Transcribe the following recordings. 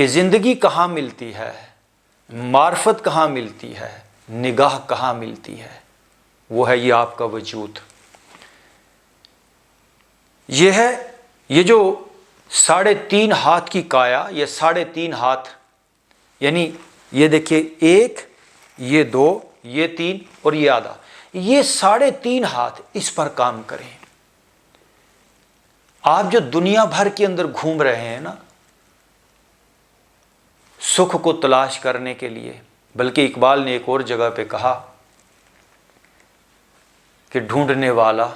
کہ زندگی کہاں ملتی ہے، معرفت کہاں ملتی ہے، نگاہ کہاں ملتی ہے، وہ ہے یہ آپ کا وجود۔ یہ ہے یہ جو 3.5 ہاتھ کی کایا، یہ 3.5 ہاتھ، یعنی یہ دیکھیے 1، یہ 2، یہ 3 اور یہ آدھا، یہ 3.5 ہاتھ، اس پر کام کریں۔ آپ جو دنیا بھر کے اندر گھوم رہے ہیں نا سکھ کو تلاش کرنے کے لیے، بلکہ اقبال نے ایک اور جگہ پہ کہا کہ ڈھونڈنے والا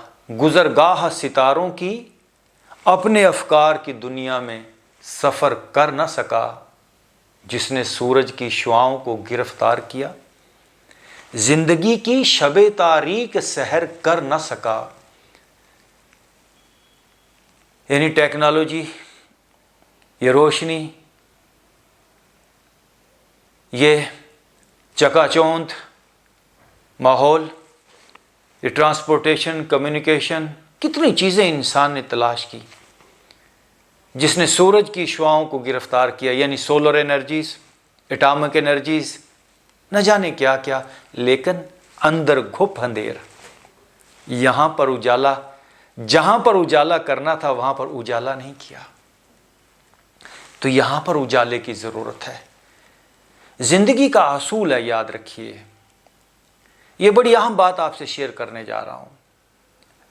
گزرگاہ ستاروں کی اپنے افکار کی دنیا میں سفر کر نہ سکا، جس نے سورج کی شعاؤں کو گرفتار کیا زندگی کی شب تاریک سحر کر نہ سکا۔ یعنی ٹیکنالوجی، یہ روشنی، یہ چکا چوند ماحول، یہ ٹرانسپورٹیشن، کمیونیکیشن، کتنی چیزیں انسان نے تلاش کی، جس نے سورج کی شعاؤں کو گرفتار کیا، یعنی سولر انرجیز، اٹامک انرجیز، نہ جانے کیا کیا، لیکن اندر گھپ اندھیر، یہاں پر اجالا، جہاں پر اجالا کرنا تھا وہاں پر اجالا نہیں کیا۔ تو یہاں پر اجالے کی ضرورت ہے۔ زندگی کا اصول ہے، یاد رکھیے، یہ بڑی اہم بات آپ سے شیئر کرنے جا رہا ہوں۔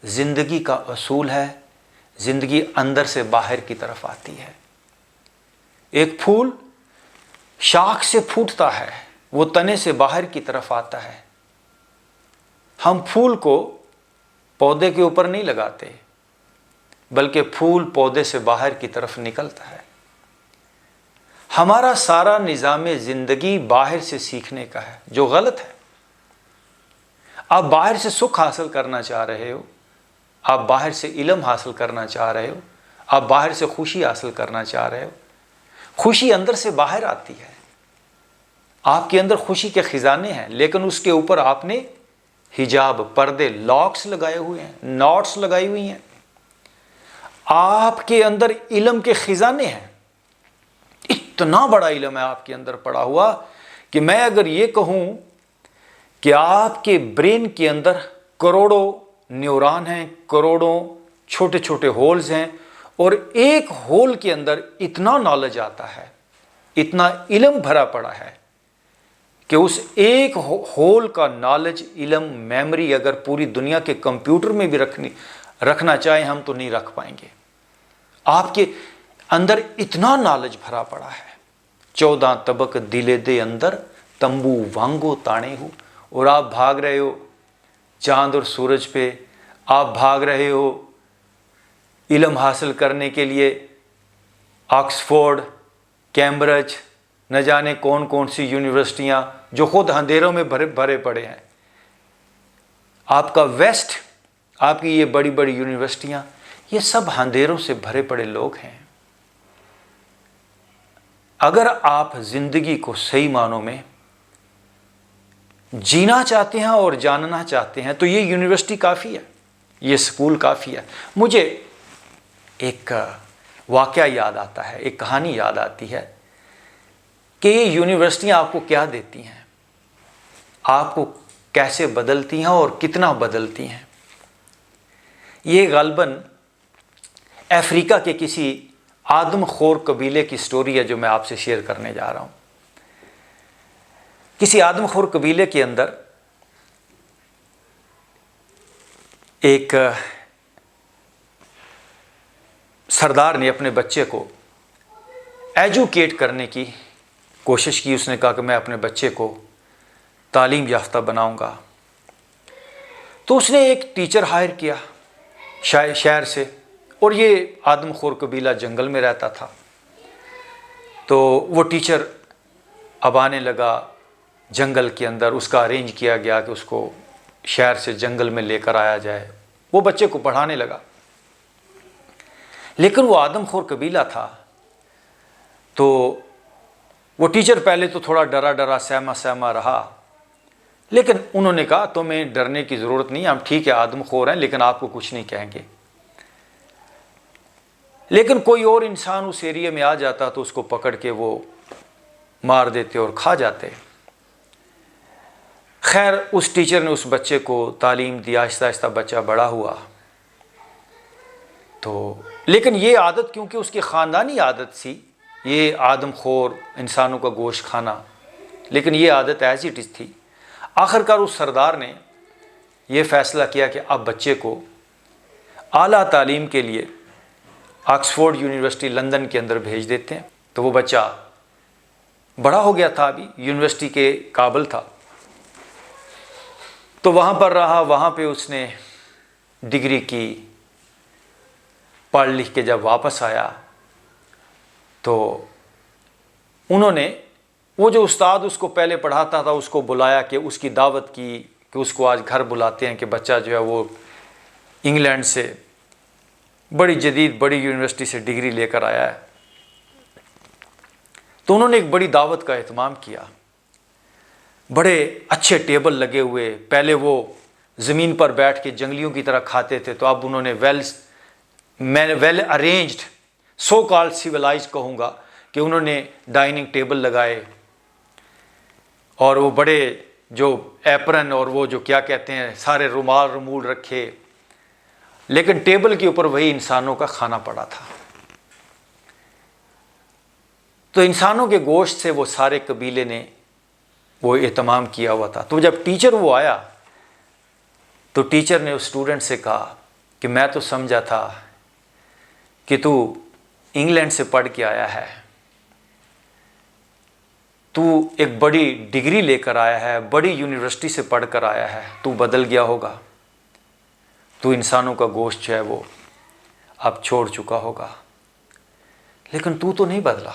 زندگی کا اصول ہے، زندگی اندر سے باہر کی طرف آتی ہے۔ ایک پھول شاخ سے پھوٹتا ہے، وہ تنے سے باہر کی طرف آتا ہے۔ ہم پھول کو پودے کے اوپر نہیں لگاتے، بلکہ پھول پودے سے باہر کی طرف نکلتا ہے۔ ہمارا سارا نظام زندگی باہر سے سیکھنے کا ہے، جو غلط ہے۔ آپ باہر سے سکھ حاصل کرنا چاہ رہے ہو، آپ باہر سے علم حاصل کرنا چاہ رہے ہو، آپ باہر سے خوشی حاصل کرنا چاہ رہے ہو۔ خوشی اندر سے باہر آتی ہے۔ آپ کے اندر خوشی کے خزانے ہیں، لیکن اس کے اوپر آپ نے حجاب، پردے، لاکس لگائے ہوئے ہیں، ناٹس لگائی ہوئی ہیں۔ آپ کے اندر علم کے خزانے ہیں، اتنا بڑا علم ہے آپ کے اندر پڑا ہوا کہ میں اگر یہ کہوں کہ آپ کے برین کے اندر کروڑوں نیورون ہیں، کروڑوں چھوٹے چھوٹے ہولز ہیں، اور ایک ہول کے اندر اتنا نالج آتا ہے، اتنا علم بھرا پڑا ہے کہ اس ایک ہول کا نالج، علم، میموری اگر پوری دنیا کے کمپیوٹر میں بھی رکھنا چاہیں ہم تو نہیں رکھ پائیں گے۔ آپ کے اندر اتنا نالج بھرا پڑا ہے۔ 14 طبق دلے دے اندر تمبو وانگو تانے ہو، اور آپ بھاگ رہے ہو چاند اور سورج پہ، آپ بھاگ رہے ہو علم حاصل کرنے کے لیے آکسفورڈ، کیمبرج، نہ جانے کون کون سی یونیورسٹیاں جو خود اندھیروں میں بھرے پڑے ہیں۔ آپ کا ویسٹ، آپ کی یہ بڑی بڑی یونیورسٹیاں، یہ سب اندھیروں سے بھرے پڑے لوگ ہیں۔ اگر آپ زندگی کو صحیح معنوں میں جینا چاہتے ہیں اور جاننا چاہتے ہیں تو یہ یونیورسٹی کافی ہے، یہ سکول کافی ہے۔ مجھے ایک واقعہ یاد آتا ہے، ایک کہانی یاد آتی ہے کہ یہ یونیورسٹیاں آپ کو کیا دیتی ہیں، آپ کو کیسے بدلتی ہیں اور کتنا بدلتی ہیں۔ یہ غالباً افریقہ کے کسی آدم خور قبیلے کی سٹوری ہے جو میں آپ سے شیئر کرنے جا رہا ہوں۔ کسی آدم خور قبیلے کے اندر ایک سردار نے اپنے بچے کو ایجوکیٹ کرنے کی کوشش کی۔ اس نے کہا کہ میں اپنے بچے کو تعلیم یافتہ بناؤں گا۔ تو اس نے ایک ٹیچر ہائر کیا شہر سے، اور یہ آدم خور قبیلہ جنگل میں رہتا تھا۔ تو وہ ٹیچر اب آنے لگا جنگل کے اندر، اس کا ارینج کیا گیا کہ اس کو شہر سے جنگل میں لے کر آیا جائے۔ وہ بچے کو پڑھانے لگا، لیکن وہ آدم خور قبیلہ تھا، تو وہ ٹیچر پہلے تو تھوڑا ڈرا سہما رہا، لیکن انہوں نے کہا تمہیں ڈرنے کی ضرورت نہیں، ہم ٹھیک ہے آدم خور ہیں لیکن آپ کو کچھ نہیں کہیں گے۔ لیکن کوئی اور انسان اس ایریے میں آ جاتا تو اس کو پکڑ کے وہ مار دیتے اور کھا جاتے۔ خیر اس ٹیچر نے اس بچے کو تعلیم دی، آہستہ آہستہ بچہ بڑا ہوا تو، لیکن یہ عادت کیونکہ اس کی خاندانی عادت سی، یہ آدم خور انسانوں کا گوشت کھانا، لیکن یہ عادت ایز اٹ از تھی۔ آخرکار اس سردار نے یہ فیصلہ کیا کہ اب بچے کو اعلیٰ تعلیم کے لیے آکسفورڈ یونیورسٹی لندن کے اندر بھیج دیتے ہیں۔ تو وہ بچہ بڑا ہو گیا تھا، ابھی یونیورسٹی کے قابل تھا، تو وہاں پر رہا، وہاں پہ اس نے ڈگری کی، پڑھ لکھ کے جب واپس آیا تو انہوں نے وہ جو استاد اس کو پہلے پڑھاتا تھا اس کو بلایا کہ اس کی دعوت کی کہ اس کو آج گھر بلاتے ہیں کہ بچہ جو ہے وہ انگلینڈ سے بڑی جدید بڑی یونیورسٹی سے ڈگری لے کر آیا ہے۔ تو انہوں نے ایک بڑی دعوت کا اہتمام کیا، بڑے اچھے ٹیبل لگے ہوئے، پہلے وہ زمین پر بیٹھ کے جنگلیوں کی طرح کھاتے تھے، تو اب انہوں نے ویل ارینجڈ سو کال سیولائز کہوں گا کہ انہوں نے ڈائننگ ٹیبل لگائے، اور وہ بڑے جو ایپرن اور وہ جو کیا کہتے ہیں سارے رومال رمول رکھے، لیکن ٹیبل کے اوپر وہی انسانوں کا کھانا پڑا تھا۔ تو انسانوں کے گوشت سے وہ سارے قبیلے نے وہ اہتمام کیا ہوا تھا۔ تو جب ٹیچر وہ آیا تو ٹیچر نے اس اسٹوڈنٹ سے کہا کہ میں تو سمجھا تھا کہ تو انگلینڈ سے پڑھ کے آیا ہے، تو ایک بڑی ڈگری لے کر آیا ہے، بڑی یونیورسٹی سے پڑھ کر آیا ہے، تو بدل گیا ہوگا، تو انسانوں کا گوشت جو ہے وہ اب چھوڑ چکا ہوگا، لیکن تو نہیں بدلا۔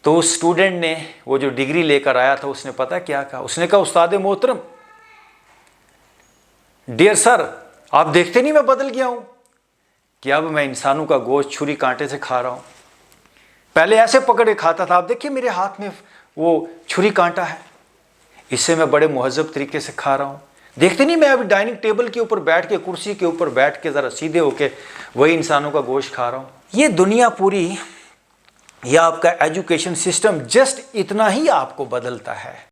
تو اس اسٹوڈنٹ نے وہ جو ڈگری لے کر آیا تھا اس نے پتہ کیا کہا، اس نے کہا استاد محترم، ڈیئر سر، آپ دیکھتے نہیں میں بدل گیا ہوں کہ اب میں انسانوں کا گوشت چھری کانٹے سے کھا رہا ہوں، پہلے ایسے پکڑ کے کھاتا تھا، آپ دیکھیے میرے ہاتھ میں وہ چھری کانٹا ہے، اس سے میں بڑے مہذب طریقے سے کھا رہا ہوں، دیکھتے نہیں میں ابھی ڈائننگ ٹیبل کے اوپر بیٹھ کے کرسی کے اوپر بیٹھ کے ذرا سیدھے ہو کے وہی انسانوں کا گوشت کھا رہا ہوں۔ یہ دنیا پوری یا آپ کا ایجوکیشن سسٹم جسٹ اتنا ہی آپ کو بدلتا ہے۔